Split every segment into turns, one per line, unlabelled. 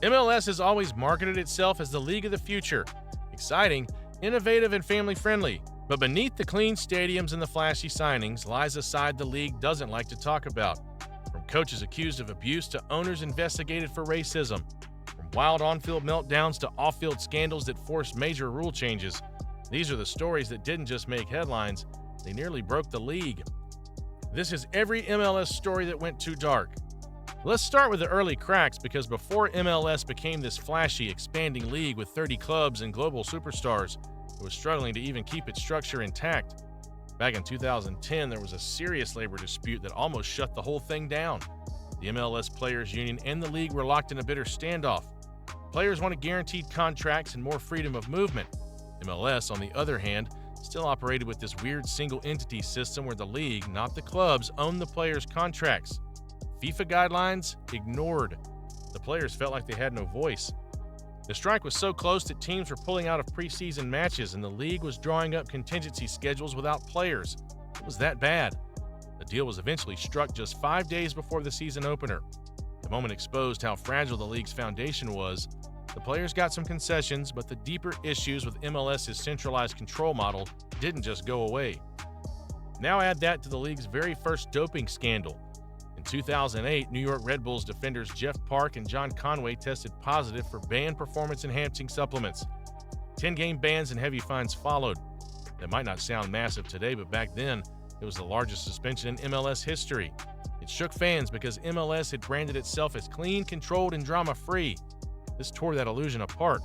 MLS has always marketed itself as the league of the future, exciting, innovative, and family-friendly. But beneath the clean stadiums and the flashy signings lies a side the league doesn't like to talk about. From coaches accused of abuse to owners investigated for racism. From wild on-field meltdowns to off-field scandals that forced major rule changes. These are the stories that didn't just make headlines, they nearly broke the league. This is every MLS story that went too dark. Let's start with the early cracks, because before MLS became this flashy, expanding league with 30 clubs and global superstars, it was struggling to even keep its structure intact. Back in 2010, there was a serious labor dispute that almost shut the whole thing down. The MLS Players Union and the league were locked in a bitter standoff. Players wanted guaranteed contracts and more freedom of movement. MLS, on the other hand, still operated with this weird single-entity system where the league, not the clubs, owned the players' contracts. FIFA guidelines ignored. The players felt like they had no voice. The strike was so close that teams were pulling out of preseason matches and the league was drawing up contingency schedules without players. It was that bad. The deal was eventually struck just 5 days before the season opener. The moment exposed how fragile the league's foundation was. The players got some concessions, but the deeper issues with MLS's centralized control model didn't just go away. Now add that to the league's very first doping scandal. In 2008, New York Red Bulls defenders Jeff Parke and John Conway tested positive for banned performance-enhancing supplements. 10-game bans and heavy fines followed. That might not sound massive today, but back then, it was the largest suspension in MLS history. It shook fans because MLS had branded itself as clean, controlled, and drama-free. This tore that illusion apart.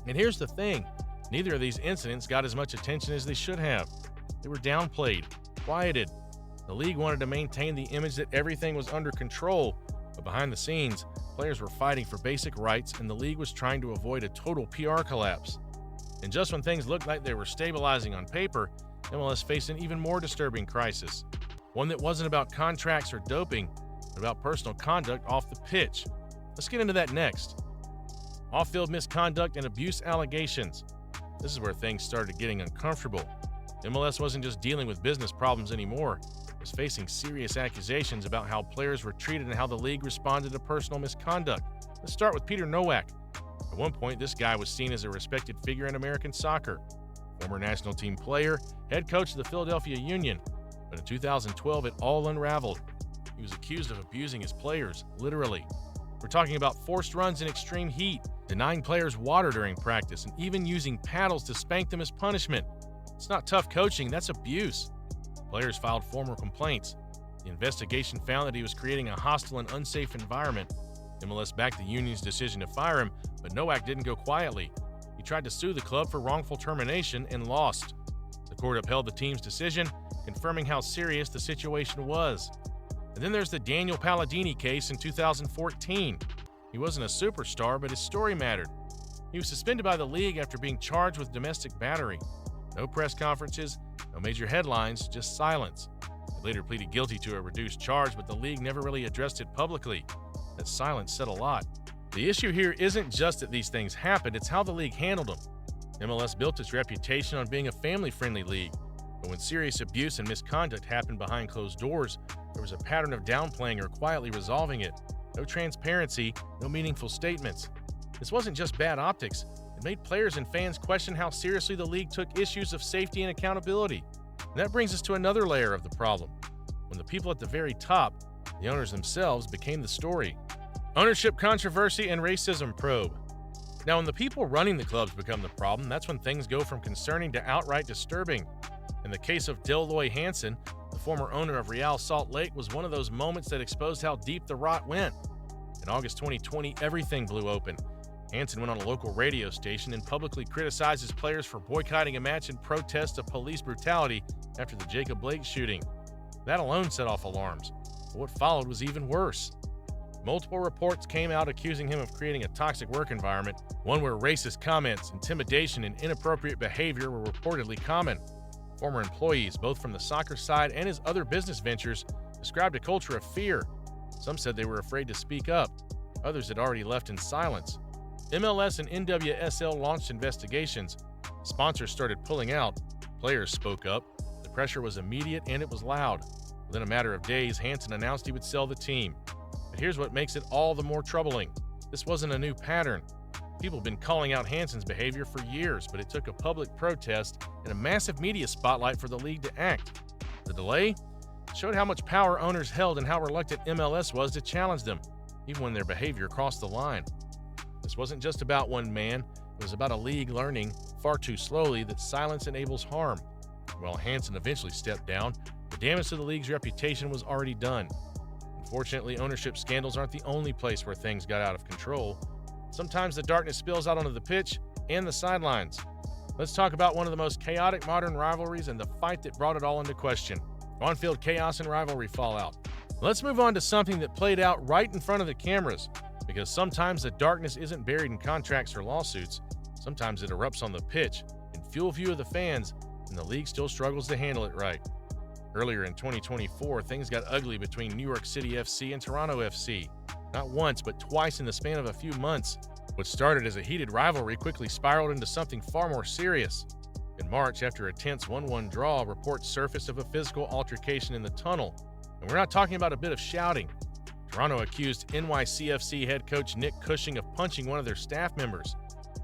And here's the thing, neither of these incidents got as much attention as they should have. They were downplayed, quieted. The league wanted to maintain the image that everything was under control, but behind the scenes, players were fighting for basic rights and the league was trying to avoid a total PR collapse. And just when things looked like they were stabilizing on paper, MLS faced an even more disturbing crisis. One that wasn't about contracts or doping, but about personal conduct off the pitch. Let's get into that next. Off-field misconduct and abuse allegations. This is where things started getting uncomfortable. MLS wasn't just dealing with business problems anymore. It was facing serious accusations about how players were treated and how the league responded to personal misconduct. Let's start with Peter Nowak. At one point, this guy was seen as a respected figure in American soccer. Former national team player, head coach of the Philadelphia Union. But in 2012, it all unraveled. He was accused of abusing his players, literally. We're talking about forced runs in extreme heat, denying players water during practice, and even using paddles to spank them as punishment. It's not tough coaching, that's abuse. Players filed formal complaints. The investigation found that he was creating a hostile and unsafe environment. MLS backed the union's decision to fire him, but Nowak didn't go quietly. He tried to sue the club for wrongful termination and lost. The court upheld the team's decision, confirming how serious the situation was. And then there's the Daniel Paladini case in 2014. He wasn't a superstar, but his story mattered. He was suspended by the league after being charged with domestic battery. No press conferences, no major headlines, just silence. He later pleaded guilty to a reduced charge, but the league never really addressed it publicly. That silence said a lot. The issue here isn't just that these things happened, it's how the league handled them. MLS built its reputation on being a family-friendly league, but when serious abuse and misconduct happened behind closed doors, there was a pattern of downplaying or quietly resolving it. No transparency, no meaningful statements. This wasn't just bad optics. It made players and fans question how seriously the league took issues of safety and accountability. And that brings us to another layer of the problem. When the people at the very top, the owners themselves, became the story. Ownership controversy and racism probe. Now, when the people running the clubs become the problem, that's when things go from concerning to outright disturbing. In the case of Dell Hansen, the former owner of Real Salt Lake, was one of those moments that exposed how deep the rot went. In August 2020, everything blew open. Hansen went on a local radio station and publicly criticized his players for boycotting a match in protest of police brutality after the Jacob Blake shooting. That alone set off alarms, but what followed was even worse. Multiple reports came out accusing him of creating a toxic work environment, one where racist comments, intimidation, and inappropriate behavior were reportedly common. Former employees, both from the soccer side and his other business ventures, described a culture of fear. Some said they were afraid to speak up. Others had already left in silence. MLS and NWSL launched investigations. Sponsors started pulling out. Players spoke up. The pressure was immediate and it was loud. Within a matter of days, Hansen announced he would sell the team. But here's what makes it all the more troubling. This wasn't a new pattern. People have been calling out Hansen's behavior for years, but it took a public protest and a massive media spotlight for the league to act. The delay showed how much power owners held and how reluctant MLS was to challenge them, even when their behavior crossed the line. This wasn't just about one man, it was about a league learning, far too slowly, that silence enables harm. While Hansen eventually stepped down, the damage to the league's reputation was already done. Unfortunately, ownership scandals aren't the only place where things got out of control. Sometimes the darkness spills out onto the pitch and the sidelines. Let's talk about one of the most chaotic modern rivalries and the fight that brought it all into question: on-field chaos and rivalry fallout. Let's move on to something that played out right in front of the cameras, because sometimes the darkness isn't buried in contracts or lawsuits. Sometimes it erupts on the pitch, in full view of the fans, and the league still struggles to handle it right. Earlier in 2024, things got ugly between New York City FC and Toronto FC. Not once, but twice in the span of a few months. What started as a heated rivalry quickly spiraled into something far more serious. In March, after a tense 1-1 draw, reports surfaced of a physical altercation in the tunnel. And we're not talking about a bit of shouting. Toronto accused NYCFC head coach Nick Cushing of punching one of their staff members.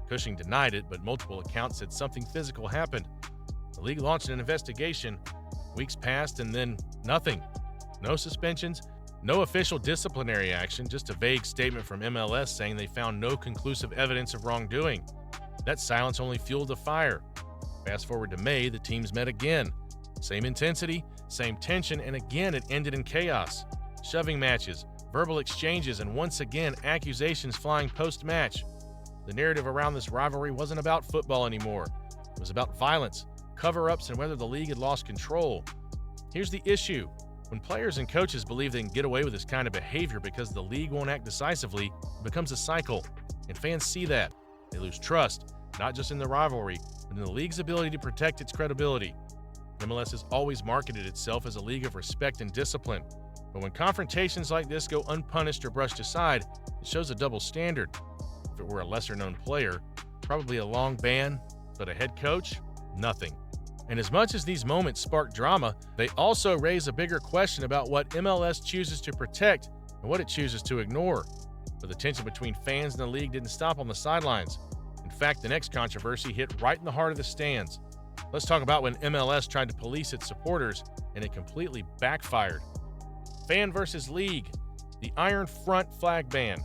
Cushing denied it, but multiple accounts said something physical happened. The league launched an investigation. Weeks passed and then nothing. No suspensions, no official disciplinary action, just a vague statement from MLS saying they found no conclusive evidence of wrongdoing. That silence only fueled the fire. Fast forward to May, the teams met again. Same intensity, same tension, and again it ended in chaos. Shoving matches, verbal exchanges, and once again accusations flying post-match. The narrative around this rivalry wasn't about football anymore. It was about violence, cover-ups, and whether the league had lost control. Here's the issue. When players and coaches believe they can get away with this kind of behavior because the league won't act decisively, it becomes a cycle. And fans see that. They lose trust, not just in the rivalry, but in the league's ability to protect its credibility. MLS has always marketed itself as a league of respect and discipline. But when confrontations like this go unpunished or brushed aside, it shows a double standard. If it were a lesser-known player, probably a long ban, but a head coach, nothing. And as much as these moments spark drama, they also raise a bigger question about what MLS chooses to protect and what it chooses to ignore. But the tension between fans and the league didn't stop on the sidelines. In fact, the next controversy hit right in the heart of the stands. Let's talk about when MLS tried to police its supporters and it completely backfired. Fan versus league, the Iron Front flag ban.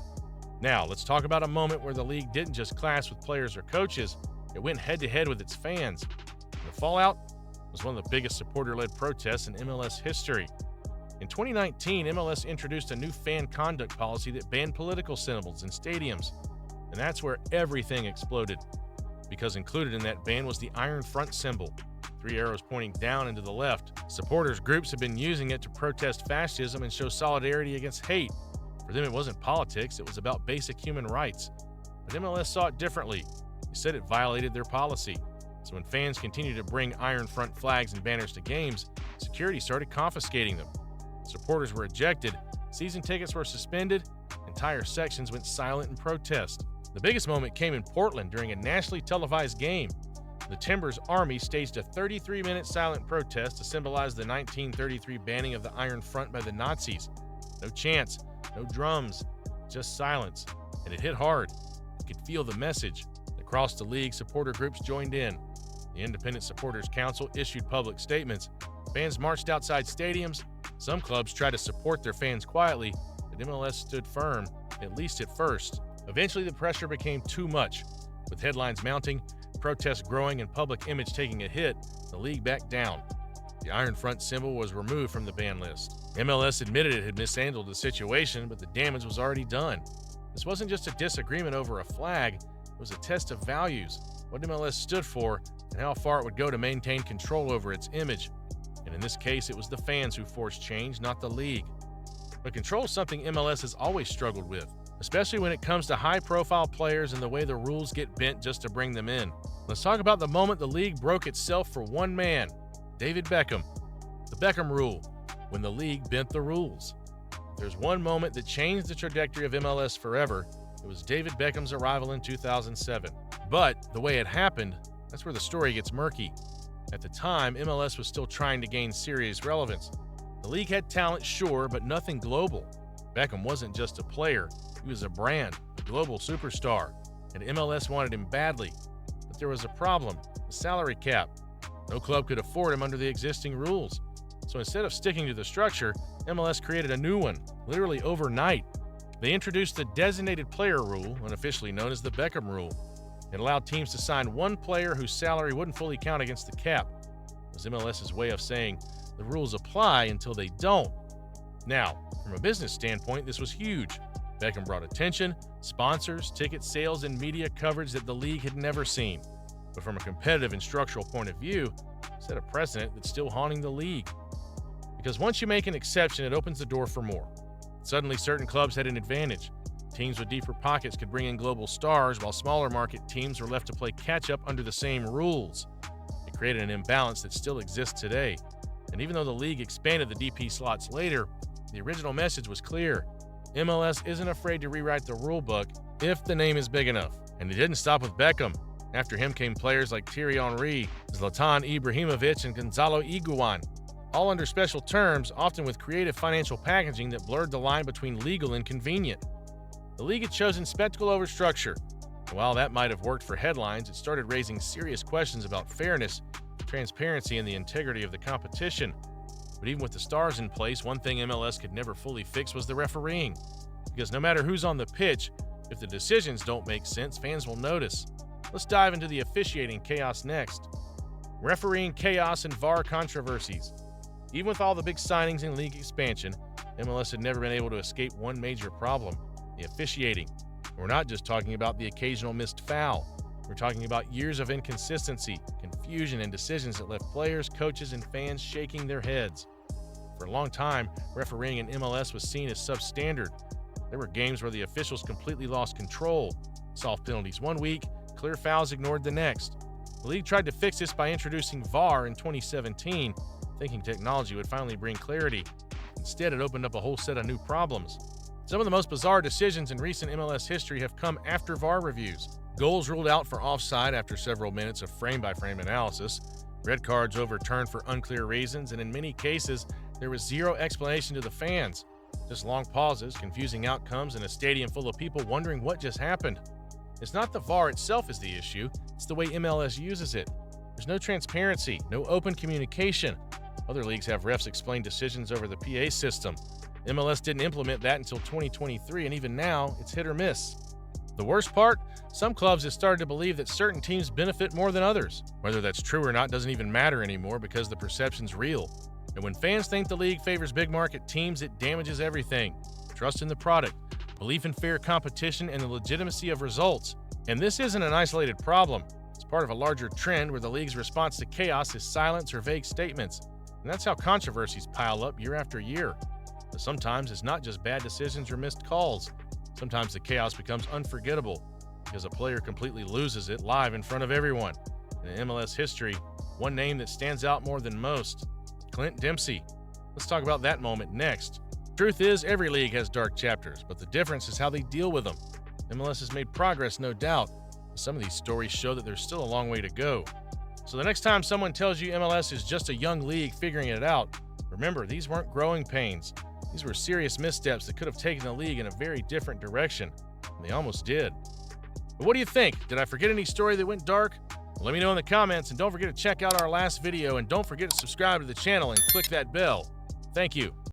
Now, let's talk about a moment where the league didn't just clash with players or coaches, it went head-to-head with its fans. The fallout was one of the biggest supporter-led protests in MLS history. In 2019, MLS introduced a new fan conduct policy that banned political symbols in stadiums. And that's where everything exploded. Because included in that ban was the Iron Front symbol, 3 arrows pointing down and to the left. Supporters groups have been using it to protest fascism and show solidarity against hate. For them, it wasn't politics, it was about basic human rights. But MLS saw it differently. They said it violated their policy. So when fans continued to bring Iron Front flags and banners to games, security started confiscating them. Supporters were ejected, season tickets were suspended, entire sections went silent in protest. The biggest moment came in Portland during a nationally televised game. The Timbers Army staged a 33-minute silent protest to symbolize the 1933 banning of the Iron Front by the Nazis. No chants, no drums, just silence. And it hit hard. You could feel the message. Across the league, supporter groups joined in. The Independent Supporters Council issued public statements. Fans marched outside stadiums. Some clubs tried to support their fans quietly, but MLS stood firm, at least at first. Eventually, the pressure became too much. With headlines mounting, protests growing, and public image taking a hit, the league backed down. The Iron Front symbol was removed from the ban list. MLS admitted it had mishandled the situation, but the damage was already done. This wasn't just a disagreement over a flag, it was a test of values, what MLS stood for, and how far it would go to maintain control over its image. And in this case, it was the fans who forced change, not the league. But control is something MLS has always struggled with, especially when it comes to high-profile players and the way the rules get bent just to bring them in. Let's talk about the moment the league broke itself for one man, David Beckham. The Beckham rule, when the league bent the rules. If there's one moment that changed the trajectory of MLS forever, it was David Beckham's arrival in 2007. But the way it happened, that's where the story gets murky. At the time, MLS was still trying to gain serious relevance. The league had talent, sure, but nothing global. Beckham wasn't just a player. He was a brand, a global superstar, and MLS wanted him badly. But there was a problem, the salary cap. No club could afford him under the existing rules. So instead of sticking to the structure, MLS created a new one, literally overnight. They introduced the designated player rule, unofficially known as the Beckham rule. It allowed teams to sign one player whose salary wouldn't fully count against the cap. It was MLS's way of saying the rules apply until they don't. Now, from a business standpoint, this was huge. Beckham brought attention, sponsors, ticket sales, and media coverage that the league had never seen. But from a competitive and structural point of view, it set a precedent that's still haunting the league. Because once you make an exception, it opens the door for more. Suddenly, certain clubs had an advantage. Teams with deeper pockets could bring in global stars, while smaller market teams were left to play catch-up under the same rules. It created an imbalance that still exists today. And even though the league expanded the DP slots later, the original message was clear. MLS isn't afraid to rewrite the rulebook if the name is big enough. And it didn't stop with Beckham. After him came players like Thierry Henry, Zlatan Ibrahimovic, and Gonzalo Higuain, all under special terms, often with creative financial packaging that blurred the line between legal and convenient. The league had chosen spectacle over structure. And while that might have worked for headlines, it started raising serious questions about fairness, transparency, and the integrity of the competition. But even with the stars in place, one thing MLS could never fully fix was the refereeing. Because no matter who's on the pitch, if the decisions don't make sense, fans will notice. Let's dive into the officiating chaos next. Refereeing chaos and VAR controversies. Even with all the big signings and league expansion, MLS had never been able to escape one major problem: the officiating. We're not just talking about the occasional missed foul. We're talking about years of inconsistency, confusion, and decisions that left players, coaches, and fans shaking their heads. For a long time, refereeing in MLS was seen as substandard. There were games where the officials completely lost control. Soft penalties one week, clear fouls ignored the next. The league tried to fix this by introducing VAR in 2017, thinking technology would finally bring clarity. Instead, it opened up a whole set of new problems. Some of the most bizarre decisions in recent MLS history have come after VAR reviews. Goals ruled out for offside after several minutes of frame-by-frame analysis, red cards overturned for unclear reasons, and in many cases, there was zero explanation to the fans. Just long pauses, confusing outcomes, and a stadium full of people wondering what just happened. It's not the VAR itself is the issue, it's the way MLS uses it. There's no transparency, no open communication. Other leagues have refs explain decisions over the PA system. MLS didn't implement that until 2023, and even now, it's hit or miss. The worst part? Some clubs have started to believe that certain teams benefit more than others. Whether that's true or not doesn't even matter anymore because the perception's real. And when fans think the league favors big market teams, it damages everything. Trust in the product, belief in fair competition, and the legitimacy of results. And this isn't an isolated problem. It's part of a larger trend where the league's response to chaos is silence or vague statements. And that's how controversies pile up year after year. But sometimes it's not just bad decisions or missed calls. Sometimes the chaos becomes unforgettable because a player completely loses it live in front of everyone. In MLS history, one name that stands out more than most: Clint Dempsey. Let's talk about that moment next. Truth is, every league has dark chapters, but the difference is how they deal with them. MLS has made progress, no doubt, but some of these stories show that there's still a long way to go. So the next time someone tells you MLS is just a young league figuring it out, remember, these weren't growing pains. These were serious missteps that could have taken the league in a very different direction, and they almost did. But what do you think? Did I forget any story that went dark? Well, let me know in the comments, and don't forget to check out our last video, and don't forget to subscribe to the channel and click that bell. Thank you.